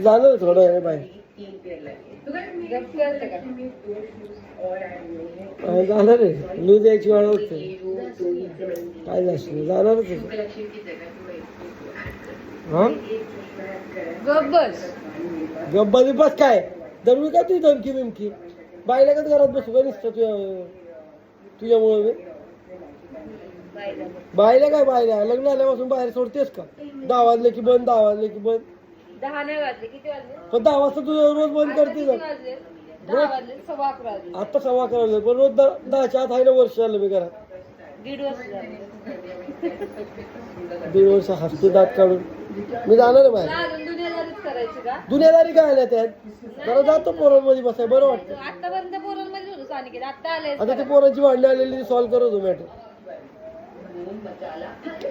जाणार थोडं आहे बाहेर जाणार आहे लूज यायची वेळ होते काय जास्त जाणारच हा गब्बाजी बस काय दरवी का तुझी धमकी बिमकी बाईला का घरात बसू का निसतं तुझ्यामुळे बाईला काय बाईला लग्न आल्यापासून बाहेर सोडतेस का 10 वाजले की बंद 10 वाजले की बंद 10 नाही वाजले किती वाजले पण 10 वाजता तुझं रोज बंद करते का 10 वाजले 11:15 वाजले आता 11:15 वाजले पण रोज 10च्या आत आहे ना वर्ष झालं मी घरात 1.5 वर्ष झाले 1.5 वर्ष हसते दात काढून मी जाणार आहे बाहेर अजून दुनियादारीच करायची का दुनियादारी काय आल्या त्यात जरा जातो पोरांमध्ये बसाय बरं वाटतं आतापर्यंत पोरांमध्ये होतो सानिकेत आता आले आता ते पोरांची भांडणी आलेली सॉल्व्ह करतो मॅटर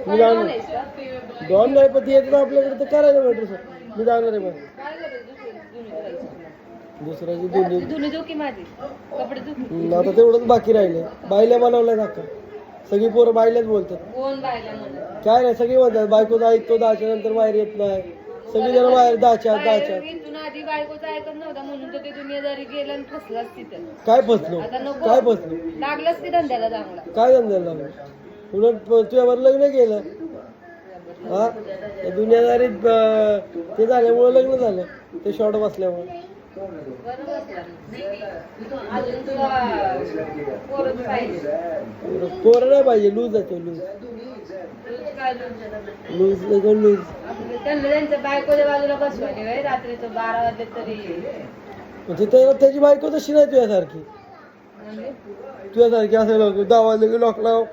मी जाणार डॉन नाही पण येत आपल्याकडे तर करायचं मॅटर सर मी जाणार आहे बाहेर काय करायचं दुसऱ्याची दोन्ही धुणी धुकी माझी कपडे धुकी आता तेवढंच बाकी राहिले बायल्या बनवलाय दाखल सगळी पोरं बायल्याच बोलतात कोण बायला म्हणत काय नाही सगळी म्हणतात बायकोचं ऐकतो 10च्या नंतर बाहेर येत नाही सगळी जण बाहेर 10च्या इथून आधी बायकोचं ऐकत नव्हता म्हणून तर ते दुनियादारी गेलं आणि फसलाच तिथं काय फसलो आता नको काय फसलो लागलाच की धंद्याला चांगला काय धंद्याला लागलो उलट तुझ्यावर लग्न केलं हा दुनियादारीत ते झाल्यामुळे लग्न झालं ते शॉर्ट बसल्यामुळे अजून तुला पोरच पाहिजे पोरं नाही पाहिजे लूज जातो लूज लूज लूज त्यांना त्यांच्या बायकोच्या बाजूला बसवायचे रात्रीचं 12 वाजले तरी म्हणजे त्याची बायको तशी नाही तुझ्यासारखी तुझ्यासारखी असं लोक 10 वाजले की लॉक लाव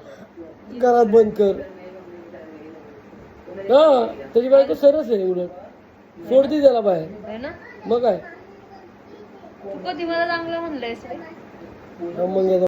घरात बंद कर हा त्याची बायको सरस आहे उलट सोडती त्याला बाहेर आहे ना मग काय तू कधी मला चांगलं म्हणलंयस रे मग